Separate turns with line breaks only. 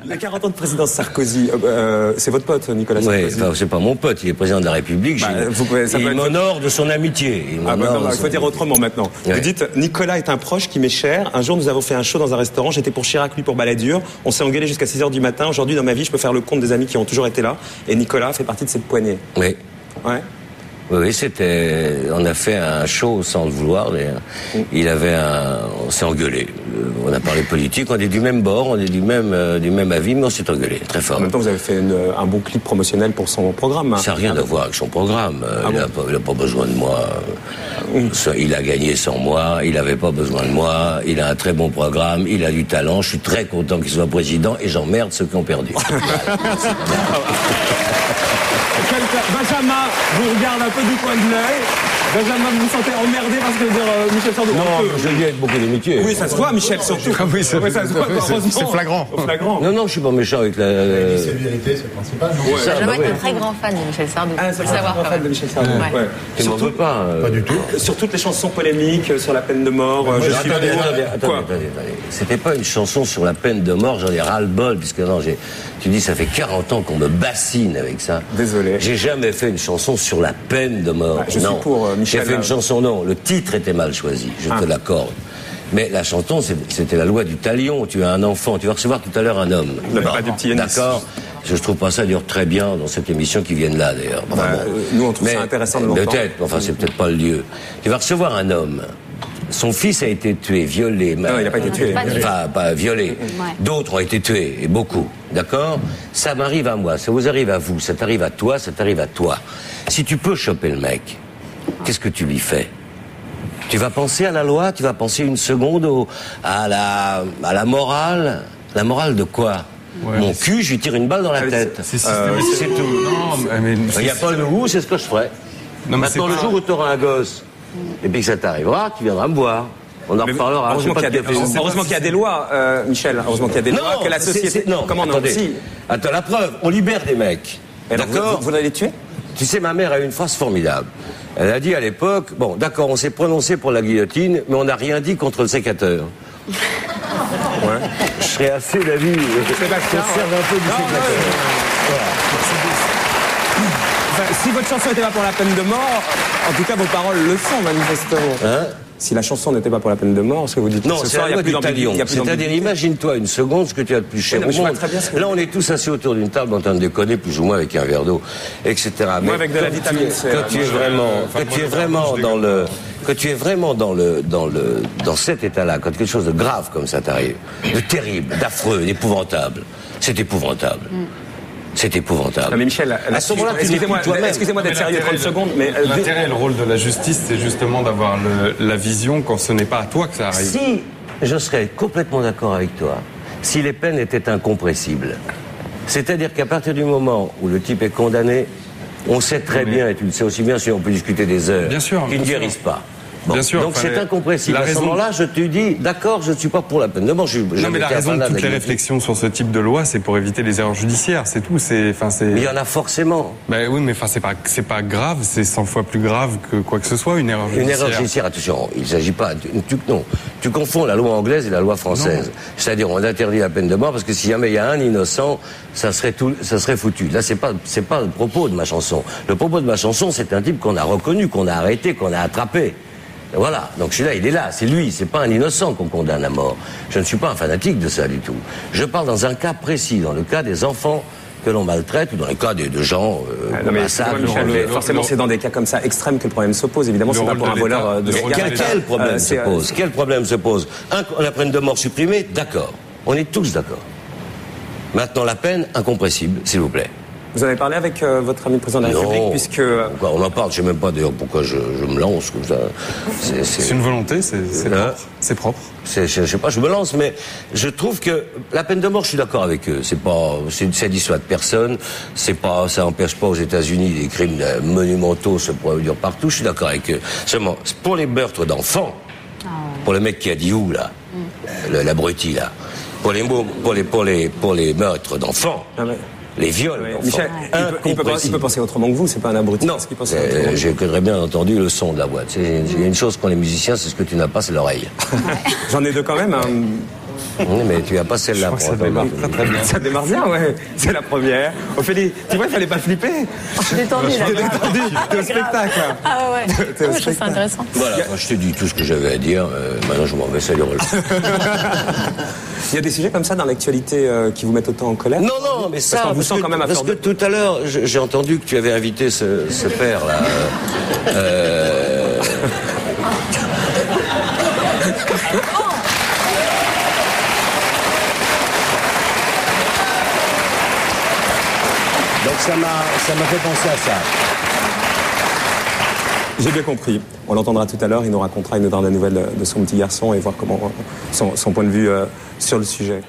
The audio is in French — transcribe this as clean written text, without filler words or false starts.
Les 40 ans de présidence Sarkozy, c'est votre pote, Nicolas
Oui,
Sarkozy.
enfin, c'est pas mon pote, il est président de la République. Il m'honore de son amitié.
Il faut dire autrement maintenant. Ouais. Vous dites, Nicolas est un proche qui m'est cher. Un jour, nous avons fait un show dans un restaurant. J'étais pour Chirac, lui pour Balladur. On s'est engueulé jusqu'à 6h du matin. Aujourd'hui, dans ma vie, je peux faire le compte des amis qui ont toujours été là. Et Nicolas fait partie de cette poignée.
Oui.
Ouais.
Oui, on a fait un show sans le vouloir, d'ailleurs. On s'est engueulé. On a parlé politique, on est du même bord, on est du même avis, mais on s'est engueulé, très fort.
En même temps, vous avez fait un bon clip promotionnel pour son programme.
Ça n'a rien à voir avec son programme. Il n'a pas besoin de moi. Il a gagné sans moi, il n'avait pas besoin de moi, il a un très bon programme, il a du talent, je suis très content qu'il soit président et j'emmerde ceux qui ont perdu.
Benjamin vous regarde un peu du coin de l'œil. Benjamin, vous vous sentez emmerdé parce que Michel Sardou...
Non, je dis avec beaucoup d'amitié.
Oui, ça se voit, Michel, surtout.
Oui, ça se voit, c'est flagrant.
Non, je suis pas méchant avec la...
C'est vérité, c'est le principal.
Benjamin est un très grand fan de Michel Sardou.
C'est un grand fan de Michel Sardou.
Tu m'en veux pas.
Pas du tout.
Sur toutes les chansons polémiques, sur la peine de mort...
Attendez. C'était pas une chanson sur la peine de mort, j'en ai ras-le-bol, puisque non, tu dis, ça fait 40 ans qu'on me bassine avec ça.
Désolé.
J'ai jamais fait une chanson sur la peine de mort.
Je suis pour Michel.
J'ai fait une chanson, non, le titre était mal choisi, je te l'accorde. Mais la chanson, c'était la loi du talion. Tu as un enfant, tu vas recevoir tout à l'heure un homme.
Pas du petit Yanis.
D'accord. Je trouve pas ça dure très bien dans cette émission qui viennent là, d'ailleurs.
Nous, on trouve ça intéressant de l'entendre.
Peut-être, enfin, c'est peut-être pas le lieu. Tu vas recevoir un homme. Son fils a été tué, violé.
Non, il n'a pas été tué.
Enfin, pas violé. Ouais. D'autres ont été tués, et beaucoup. D'accord ? Ça m'arrive à moi, ça vous arrive à vous, ça t'arrive à toi, ça t'arrive à toi. Si tu peux choper le mec, qu'est-ce que tu lui fais ? Tu vas penser à la loi, tu vas penser une seconde à la morale. La morale de quoi ? Ouais, mon cul, je lui tire une balle dans la tête. C'est tout. Non, mais il n'y a pas le goût, c'est ce que je ferais. Non, maintenant, le jour où tu auras un gosse, et puis que ça t'arrivera, tu viendras me voir. On en reparlera.
Heureusement qu'il y a des lois, Michel. Heureusement qu'il y a des lois, que la société...
Non, attendez. Attends, la preuve, on libère des mecs. D'accord ?
Vous allez les tuer ?
Tu sais, ma mère a eu une phrase formidable. Elle a dit à l'époque, bon, d'accord, on s'est prononcé pour la guillotine, mais on n'a rien dit contre le sécateur. Ouais. Je serais assez d'avis.
Sébastien,
serve un peu du sécateur.
Enfin, si votre chanson n'était pas pour la peine de mort, en tout cas vos paroles le sont manifestement. Hein ? Si la chanson n'était pas pour la peine de mort, ce que vous dites...
Non, c'est la loi du talion. C'est-à-dire, imagine-toi une seconde ce que tu as de plus cher au monde. Là, on est tous assis autour d'une table en train de déconner, plus ou moins avec un verre d'eau, etc.
Moi, avec de la vitamine C.
Quand tu es vraiment dans cet état-là, quand quelque chose de grave comme ça t'arrive, de terrible, d'affreux, d'épouvantable, c'est épouvantable. C'est épouvantable.
Non mais Michel, à ce moment-là, excusez-moi d'être sérieux 30 secondes, mais...
L'intérêt et le rôle de la justice, c'est justement d'avoir la vision quand ce n'est pas à toi que ça arrive.
Si je serais complètement d'accord avec toi, si les peines étaient incompressibles, c'est-à-dire qu'à partir du moment où le type est condamné, on sait très bien, et tu le sais aussi bien, si on peut discuter des heures, qu'ils ne guérissent pas. Bon.
Bien sûr,
donc c'est incompressible. À ce moment-là, je te dis, d'accord, je ne suis pas pour la peine de mort.
Non, mais la raison de toutes les réflexions sur ce type de loi, c'est pour éviter les erreurs judiciaires, c'est tout. Mais
il y en a forcément.
Ben oui, mais c'est pas grave, c'est 100 fois plus grave que quoi que ce soit, une erreur judiciaire.
Une erreur judiciaire, attention, il ne s'agit pas... Non, tu confonds la loi anglaise et la loi française. C'est-à-dire, on interdit la peine de mort parce que si jamais il y a un innocent, ça serait foutu. Là, c'est pas le propos de ma chanson. Le propos de ma chanson, c'est un type qu'on a reconnu, qu'on a arrêté, qu'on a attrapé. Voilà, donc celui-là, il est là, c'est lui, c'est pas un innocent qu'on condamne à mort. Je ne suis pas un fanatique de ça du tout. Je parle dans un cas précis, dans le cas des enfants que l'on maltraite, ou dans le cas de gens
forcément, c'est dans des cas comme ça extrêmes que le problème se pose. Évidemment, c'est pas pour un voleur de cigarettes.
Quel problème se pose ? Quel problème se pose ? La peine de mort supprimée, d'accord. On est tous d'accord. Maintenant, la peine incompressible, s'il vous plaît.
Vous avez parlé avec votre ami le président de la République, puisque...
On en parle, je ne sais même pas d'ailleurs pourquoi je me lance comme ça.
C'est une volonté, c'est propre.
Je sais pas, je me lance, mais je trouve que la peine de mort, je suis d'accord avec eux. Ça dissuade personne. Ça n'empêche pas aux États-Unis des crimes monumentaux se produire partout. Je suis d'accord avec eux. Seulement, pour les meurtres d'enfants, pour le mec qui a dit où là, l'abruti là, pour les meurtres d'enfants. Les viols.
Michel, il peut penser autrement que vous, c'est pas un abruti.
Non, j'ai très bien entendu le son de la boîte. Il y a une chose qu'ont les musiciens, c'est ce que tu n'as pas, c'est l'oreille.
J'en ai deux quand même.
Oui, mais tu n'as pas celle-là.
Ça démarre très très bien. Ça démarre bien, ouais. C'est la première. Ophélie, tu vois, il fallait pas flipper.
Je suis détendue, là.
T'es au spectacle.
Ah ouais.
T'es au
Je trouve ça
spectacle.
intéressant.
Voilà, moi, je t'ai dit tout ce que j'avais à dire. Maintenant, je m'en vais, ça déroule.
Il y a des sujets comme ça dans l'actualité qui vous mettent autant en colère?
Non, non, mais ça,
qu'on vous sent quand même à
parce
fleur
que
de...
tout à l'heure, j'ai entendu que tu avais invité ce père-là. Donc ça m'a fait penser à ça.
J'ai bien compris. On l'entendra tout à l'heure. Il nous racontera, il nous donnera des nouvelles de son petit garçon et voir comment son point de vue sur le sujet.